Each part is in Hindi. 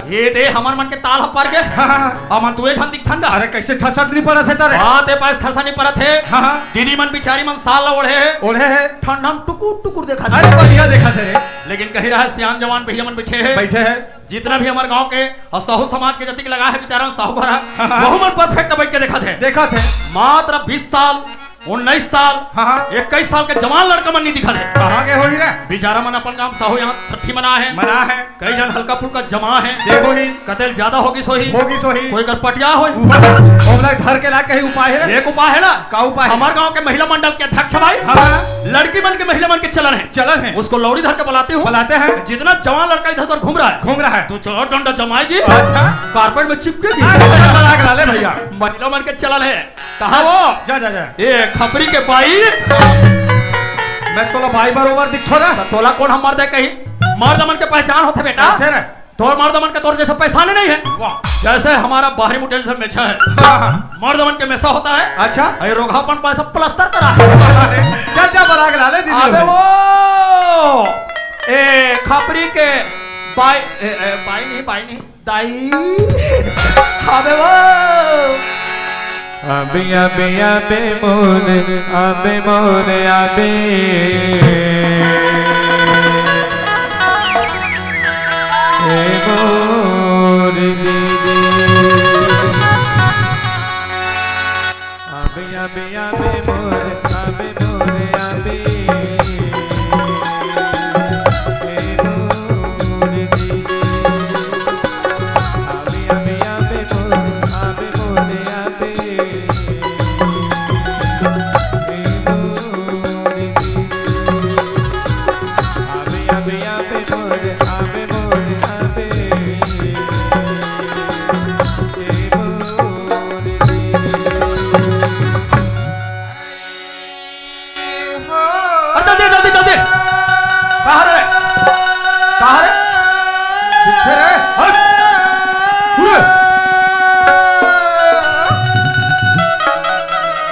ये दे हमर मन के ताल हपार के अमन तुए झन दिखथन दा। अरे कैसे ठसक नहीं पड़ा थे तारे? बात है पास ठसा नहीं पड़त है। दीदी मन बिचारी मन साल ओढ़े है ठंडा में टुकुर टुकुर देखा। अरे बढ़िया देखा थे रे। लेकिन कही रहा है सियान जवान भैया मन बैठे है जितना भी हमारे गांव के और साहू समाज के जतिक लगा है बेचारा साहू घर वहु मन परफेक्ट बैठ के देखा थे मात्र 20 साल 19 साल 21 साल के जवान लड़का मन नहीं दिखा है। कहाँ के हो ही रे? बेचारा मन अपन गांव साहू यहाँ छठी मना है कई जन हल्का फुल्का जमा है देखो ही कतेल ज्यादा होगी सोही कोई कर पटिया हो घर के ला कहीं उपाय है। एक उपाय है ना का उपाय? हमारे गांव के महिला मंडल के अध्यक्ष भाई लड़की मन के महिला मन के चलन है उसको लौड़ी धर के बुलाते हैं जितना जवान लड़का इधर उधर घूम रहा है तो चलो डंडा जमाएगी। अच्छा कारपेट में चिपकेगी भैया महिला मन के चलन है। कहा वो जा ये खपरी के बाई मैं तोला भाई बरोबर दिखो ना तोला कौन हम मर्द है कहीं मर्द मन के पहचान होते बेटा तोर मर्द मन का तोर जैसे पहचान नहीं है जैसे हमारा बाहरी मुठे जैसे मेछा है मर्द मन के मेसा होता है। अच्छा ये रोगापन पैसा प्लास्टर करा है। चल बराग ला ले दीदी। अबे वो ए खपरी के बाई बाई नहीं दाई अबे वो अबे मोर अबे मोर दीदी अबे मोर अबे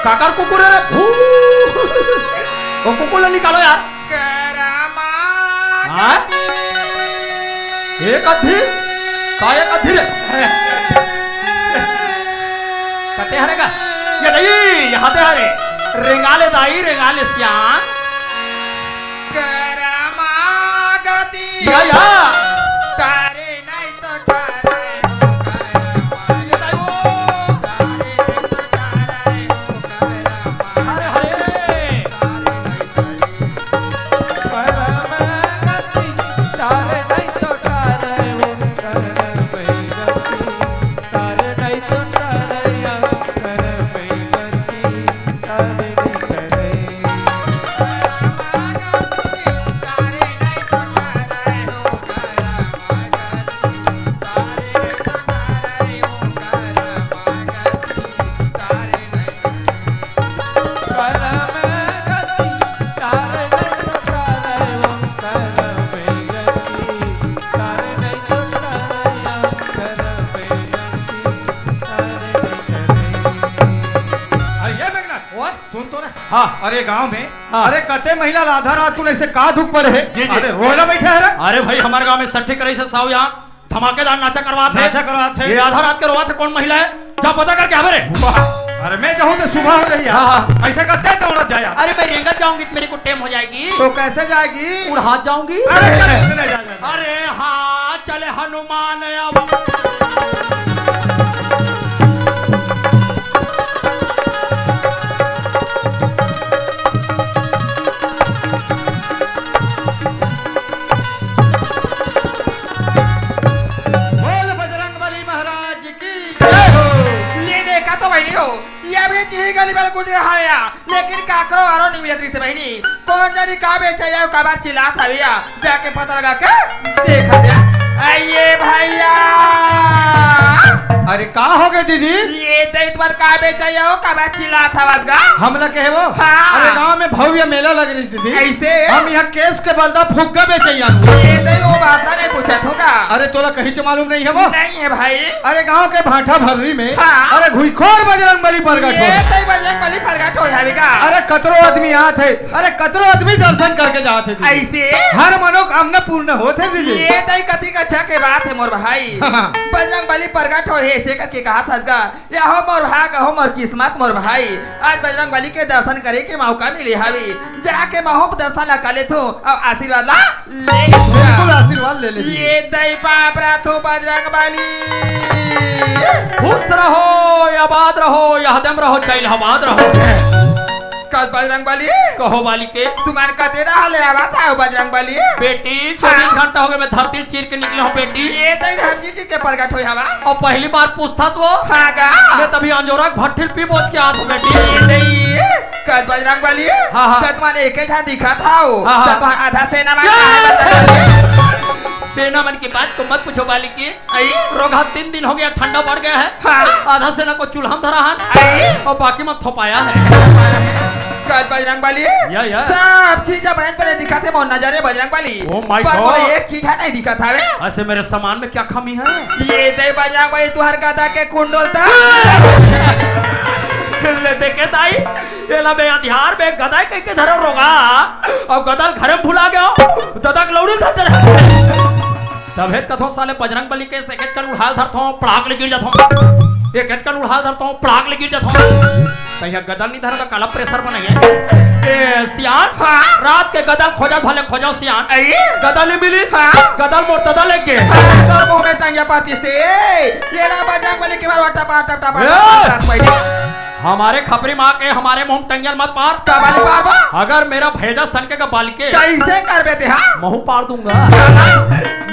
काकर कुकुर रे वो कुकुर निकालो यार। एक अधी रे कते हरेगा ये नहीं यहाँ दे हरे रेंगाले दाई रेंगाले सियान या तारे नहीं तो अरे गांव में अरे कते महिला आधा रात को ऐसे का धूप पड़े है। अरे रोना बैठे है। अरे भाई हमारे गांव में सट्ठी करे से साहू यहाँ धमाकेदार नाचा करवाते ये आधा रात के रोवा थे कौन महिला है जा पता करके आवे रे। अरे मैं जाऊँ तो सुबह हो गई ऐसे करते दौड़त जाया। अरे मैं रेंगत जाऊंगी तो मेरी को टेम हो जाएगी तो कैसे जाएगी? उड़ात जाऊंगी। अरे हाँ चले हनुमान गली में गुजर रहा है लेकिन काकरो आरो नहीं मिलत रही से बहनी कौन जानी का बेचा जाए का बार चिल्लात हविया जाके पता लगा के देखा दे आइए भैया। अरे का हो गए दीदी? ये तो इतवार का बेचा जाओ का बार चिल्लात हवस गा हम लगे है वो। हाँ। अरे गांव में भव्य मेला लग रही दीदी। ऐसे हम यहाँ केस के बलदा फुग्गा बेचैया। ये वो बात नहीं पूछा होगा। अरे तोला कहीं से मालूम नहीं है वो? नहीं है भाई। अरे गांव के भाठा भर्री में हाँ। अरे घुईखोर बजरंगबली प्रगट हो। बजरंगबली प्रगट हो जाएगा। अरे कतरो आदमी आते है, अरे कतरो आदमी दर्शन करके जाते थे। ऐसे हर मनोकामना पूर्ण होते दीदी। ये तो कति का अच्छा के बात है मोर भाई। बजरंगबली प्रगट हो ऐसे करके कहा था या हो मोर भाग हो मोर किस्मत मोर भाई। आज बजरंगबली के दर्शन करे के मौका मिले हवी। जाके महो दर्शन ला कर ले तो अब आशीर्वाद ला ले। बिल्कुल आशीर्वाद ले ले। ये दई पाप रातो बजरंगबली। खुश रहो, आबाद रहो, यहदम रहो, चाइल आबाद रहो। कल बजरंगबली कहो बाली के तुम्हारे कतेरा हाल आवा था बजरंगबली। बेटी 24 घंटा हो गए मैं धरती चीर के निकले हूँ बेटी। ये तो धरती चीर के प्रगट हुई हवा। और पहली बार पूछता तो हाँ गा मैं तभी अंजोरा भट्टिल पी बोझ के आत हूँ बेटी। कल बजरंगबली हाँ, हाँ। तुम्हारे एक ही झाड़ दिखा था वो। हाँ, हाँ। तो आधा सेना में सेना मन की बात को मत पूछो बाली की। रोगा 3 दिन हो गया, ठंडा बढ़ गया है। हाँ। आधा सेना को चूल्हा धरा है और बाकी मत थोपाया है। कल बजरंगबली या। सब चीज अपने पर दिखाते मोर नजरे बजरंगबली। Oh my पर God। कोई एक चीज है नहीं दिखा था वे। ऐसे मेरे सामान में क्या कमी है? ये दे बजरंगबली तुहर गदा के कुंडल था। ले देखे ताई ये ला बे अध्यार बे गदाई कह के धरो रोगा और गदल घरे में भुला गयो ददक लौड़ी धर तब हेत कथो साले बजरंगबली के सेकेट कन उड़ाल धरतो पड़ाक ले गिर जातो। एक हेत कन उड़ाल धरतो पड़ाक ले गिर जातो। कहिया गदल नहीं धरा तो काला प्रेशर बनाइए। ए सियान हाँ। रात के गदल खोजा भले खोजो सियान गदल ही मिली। हाँ। गदल मोर तदल लेके सर मुंह में टंगिया पाती से ये ना बजरंगबली के बार टपा टप टपा हमारे खपरी माँ के हमारे मुंह टंगियल मत पार। कबाली पार बा अगर मेरा भेजा सनके का बाल के कैसे कर बेटे। हाँ मुंह पार दूंगा।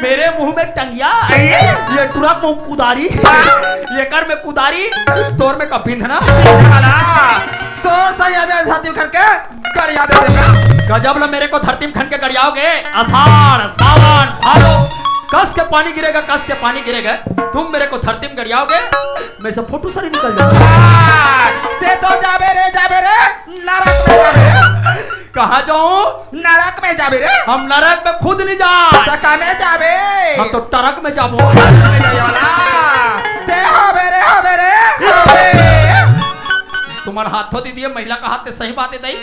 मेरे मुंह में टंगिया ये तुरंत मुंह कुदारी ये कर में कुदारी तोर में कब बिंधना तो सही है धरती खन के कर याद देगा। गजब ला मेरे को धरती में खन के गड़ियाओगे। आषाढ़ सावन भादो कस के पानी गिरेगा, कस के पानी गिरेगा। तुम मेरे को धरती में गड़ियाओगे मैं सब फोटो सारी निकल जाऊंगा। ते तो जाबे रे नरक में जाबे रे। कहाँ जाऊं? नरक में जाबे रे। हम नरक में खुद नहीं जा सका में जाबे हम तो टरक में जाबो। ते हो बेरे तुम्हारा हाथों दी दिए महिला का हाथ सही बात है दई।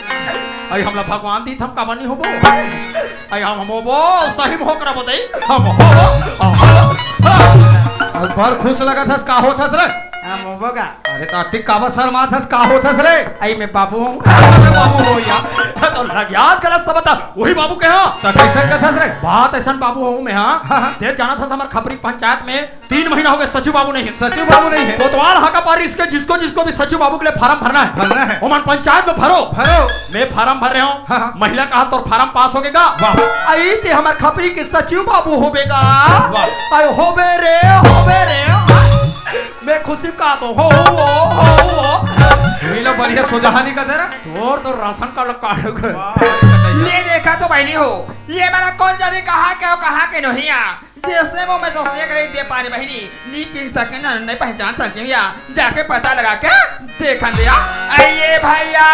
आई हमला भगवान दी थम काबनी होबो। आई हम होबो सही में होकर बदई हम और बड़ खुश लगा था का होता रे। हम होगा। अरे तो अति काबा शर्मा था का होता रे। आई मैं बाबू हूं। बाबू हो या तो लग याद गलत सब बता वही बाबू के हां तो कैसे कथा रे बात ऐसा बाबू हूं मैं। हां ते जाना था हमारे खपरी पंचायत में 3 महीना हो गए सचिव बाबू नहीं है। सचिव बाबू नहीं है। कोतवाल हाका पारी इसके जिसको भी सचिव बाबू के लिए फार्म भरना है ओमन पंचायत में भरो। मैं फार्म भर रहा हूं। महिला का हाथ और फार्म पास हो गएगा। आई ते हमारे खपरी के सचिव बाबू होबेगा। आई होबे रे मैं खुशी का तो हो मिलो बढ़िया सोजहानी का तेरा और तो राशन कार्ड काट ये देखा तो भाई नहीं हो ये मेरा कौन जाने कहाँ के नहीं आ जैसे वो मैं दोस्त एक दे पानी बहनी नी चिन सके ना नहीं पहचान सके या जाके पता लगा के देखा दिया। आइए भैया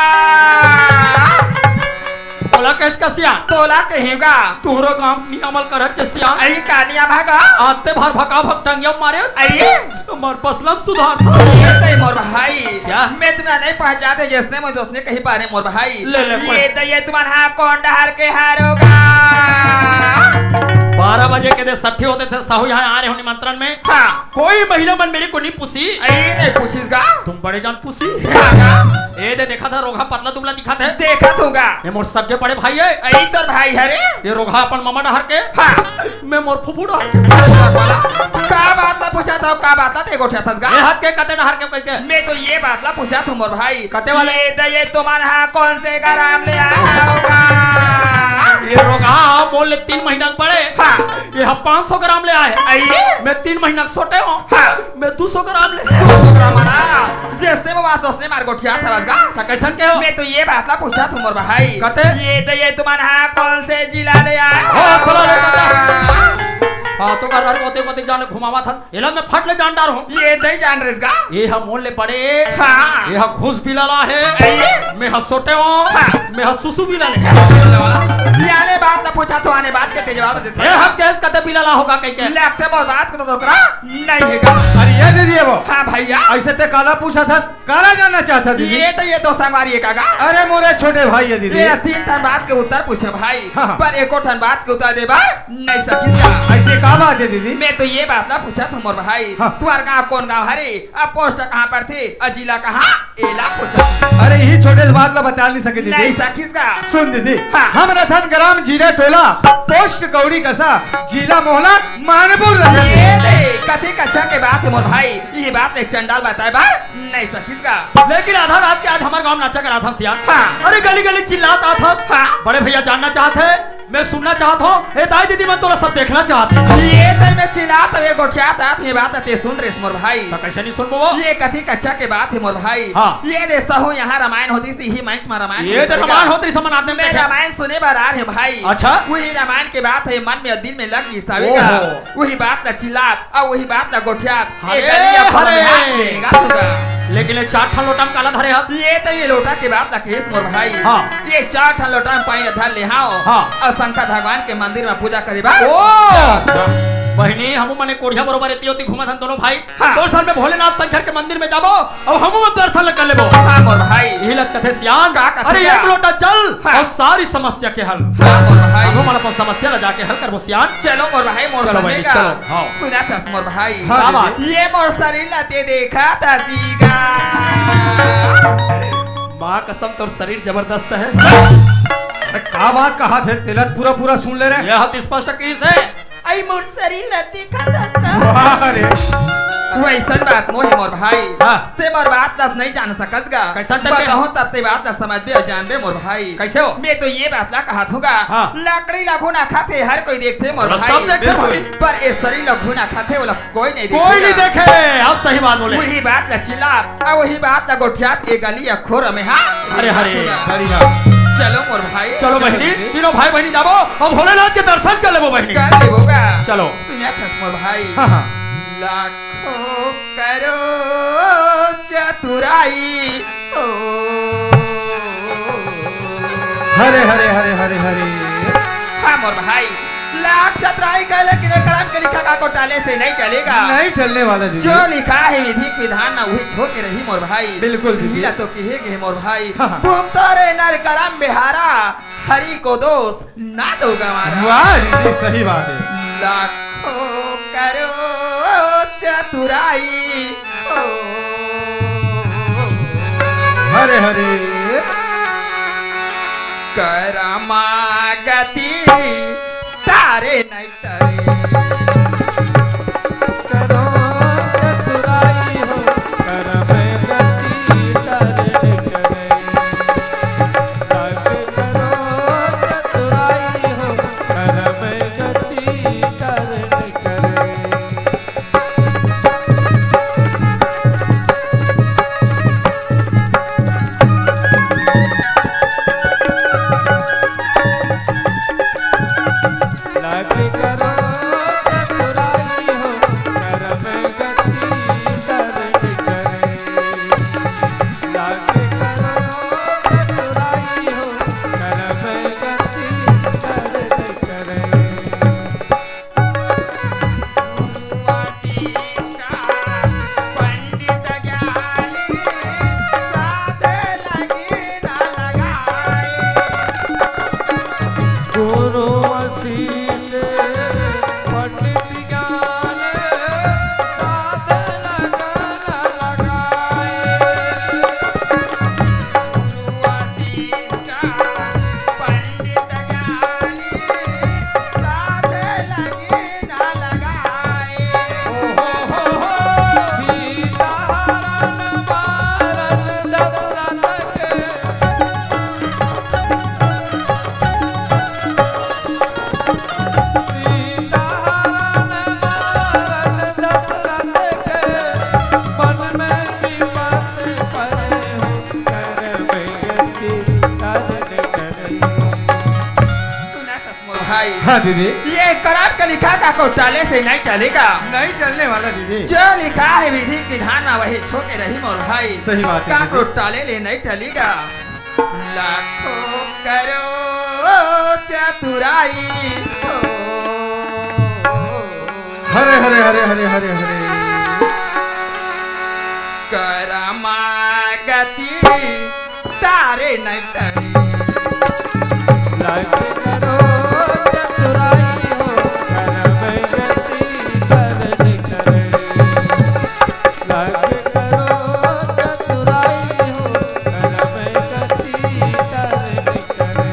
बोला कैस का सियान तोला कहेगा तोहरो गांव नी अमल करत के सियान आई कानिया भागा आते भर भका भक्तंगिया मारे। आइए मर पसलम सुधार था ये मोर भाई क्या? मैं तुम्हें नहीं पहचानते जैसे मैं दोस्त ने कहीं पारे मोर भाई ले ये तो ये तुम्हारा कौन डहर के हारोगा। 12 बजे के दे सट्ठी होते थे साहू यहाँ आ रहे हो निमंत्रण में। हाँ कोई महिला मन मेरी को नहीं पूछी। नहीं पूछीगा तुम बड़े जान पूछी ए दे देखा था रोगा पतला दुबला दिखा था देखा तूगा ये मोर सबके बड़े भाई है। आई तो भाई है रे ये रोगा अपन मामा डहर के हाँ मैं मोर फुफू डहर के का बात ला पूछा था का बात ला ते गोठा थसगा ये हाथ के कते डहर के कह के मैं तो ये बात ला पूछा तुम मोर भाई कते वाले ये तुम्हारा कौन से गराम ले आया होगा। ये रोगा बोल ले 3 महीना पड़े। हाँ ये 500 ग्राम ले आए। आइए मैं 3 महीना सोटे हूँ। हाँ मैं 200 ग्राम ले जैसे वो बात उसने मार गोठिया था कैसन के हो मैं तो ये बात ला पूछा तुम मोर भाई कते ये तुम्हारा कौन से जिला ले आया हो चलो ले हाँ तो घर कोते कोते जाने घुमावा था एला में फट ले जान डार हूं ये नहीं जान रहे इसका ये हम मोल ले पड़े हाँ ये हम घुस बिलाला है ये? मैं हसोटे हो मैं हसुसु बिलाले याले बात ना पूछा तो आने बात के जवाब देते ये हम कैसे कते बिलाला होगा कह के लगते बहुत बात को तो करा नहीं हैगा अरे ये दीदी है वो हाँ भैया ऐसे ते काला पूछा था काला जानना चाहता दीदी ये तो संगवारी काका अरे मोरे छोटे भाई है दीदी ये 3 टन बात के उत्तर पूछे भाई हाँ। पर एको टन बात के उत्तर देबा नहीं सकीगा ऐसे का बात है दीदी मैं तो ये बात ला पूछा था मोर भाई हाँ। तुम्हार गांव कौन गांव हरे अब पोस्ट कहां पर थे और जिला कहां एला पूछा अरे यही छोटे से बात ला बता नहीं सके नहीं दीदी सकीगा सुन दीदी हाँ। हम रथन ग्राम जीरा टोला पोस्ट कौड़ी कसा जिला मोहला मानपुर ये दे कथी कच्चा के बात है मोर भाई ये बात ले चंडाल बताए बा नहीं सकीगा लेकिन आधा रात के आज हमारे गांव नाचा करा था सियान हाँ। अरे गली गली चिल्लाता था हाँ। बड़े भैया जानना चाहते मैं सुनना चाहता हूँ ए ताई दीदी मैं तोरा सब देखना चाहते ये तो मैं चिल्लाता हुए गोचाता ये बात ते सुन रे मोर भाई तो कैसे नहीं सुन वो ये कथी कच्चा के बात है मोर भाई हाँ। ये रे सहु यहाँ रामायण होती सी ही मंच में रामायण ये तो रामायण होती समन आदमी मैं रामायण सुने बार आ रहे भाई अच्छा। वही रामायण के बात है मन में दिल में लग गई सावेगा ओहो। वही बात ला चिल्लात और वही बात ला गोठियात अरे, ये गलिया फल में अरे। हाथ देगा तुगा लेकिन ये 4 ठन लोटा में काला धरे हाथ ये तो ये लोटा के बात ला केस मोर भाई हाँ। ये 4 ठन लोटा में पानी धर ले हाओ हाँ। और शंकर भगवान के मंदिर में पूजा करे बा ओ बहनी हमू मने कोढ़िया बरोबर एती होती घुमा थन दोनों भाई हाँ। 2 साल में भोलेनाथ शंकर के मंदिर में जाबो और हमू में दर्शन कर लेबो हाँ मोर भाई यही लग कथे सियान का कथे अरे या? एक लोटा चल हाँ। और सारी समस्या के हल हाँ मोर भाई हमू मन अपन समस्या ला जाके हल करबो सियान चलो मोर भाई मोर चलो बने भाई, का चलो, हाँ। सुना था मोर भाई हाँ, क्या दीदी। बात ये मोर शरीर लाते देखा था सीगा माँ कसम तोर शरीर जबरदस्त है अरे का बात कहा थे तिलक पूरा पूरा सुन ले रहे यह हत स्पष्ट किस है आई मोर शरीर लाते देखा था वाह रे वैसन बात मोहे मोर भाई हाँ। ते मोर बात ला नहीं जान सकसगा कैसा टाइप के? कहूं तब ते बात ला समझ दे और जान दे मोर भाई कैसे हो मैं तो ये बात ला कहा थूगा हाँ। लकड़ी ला घुना खाते हर कोई देखते मोर बोला, भाई सब देखते भाई। पर इस शरीर ला घुना खाते वाला कोई नहीं कोई नहीं देखेगा। देखे आप सही बात बोले वही बात ला चिल्ला और वही बात ला गोठियात के गली या खोर में हाँ अरे हरे बड़ी बात चलो मोर भाई चलो बहनी तीनों भाई बहनी जाबो और भोलेनाथ के दर्शन कर लेबो बहनी कर लेबोगा चलो। सुनिया था मोर भाई हाँ हाँ लाखों करो चतुराई हो हरे हरे हरे हरे हरे हाँ मोर भाई लाख चतुराई का लेकिन करम के लिखा का घोटाले से नहीं चलेगा नहीं चलने वाला दीदी जो लिखा है विधिक विधान ना वही छोते रही मोर भाई बिल्कुल दीदी। लीला तो कहे गए मोर भाई हाँ, हाँ। घूमता रे नर करम बिहारा हरि को दोष ना दो गवारा वाह दीदी सही बात है लाखों करो चतुराई हो हरे हरे करमागति तारे नहीं तरे करो चतुराई हो करम गति करे करे ताके करो चतुराई हो करम गति करे करे लागे करो भाई। हाँ दीदी, ये करार का लिखा का घोटाले से नहीं चलेगा। नहीं चलने वाला दीदी। जो लिखा है विधि विधान में वही छोटे रही मोर भाई। सही बात है का दीदी। घोटाले ले नहीं चलेगा। लाखों करो चतुराई हो। हरे हरे हरे हरे हरे हरे। करमा गति तारे नहीं टरी। लाख करो चतुराई हो कर्म गति करने करे। लाख करो चतुराई हो कर्म गति करने करे।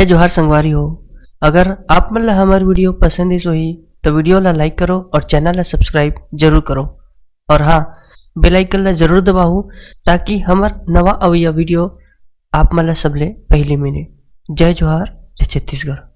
जोहार संगवारी हो। अगर आप मन ला हमार वीडियो पसंद ही तो वीडियो ला लाइक करो और चैनल ला सब्सक्राइब जरूर करो। और हाँ, बेल आइकन ला जरूर दबाओ ताकि हमार नवा अवैया वीडियो आप मन ला सबले पहले मिले। जय जोहार, जय छत्तीसगढ़।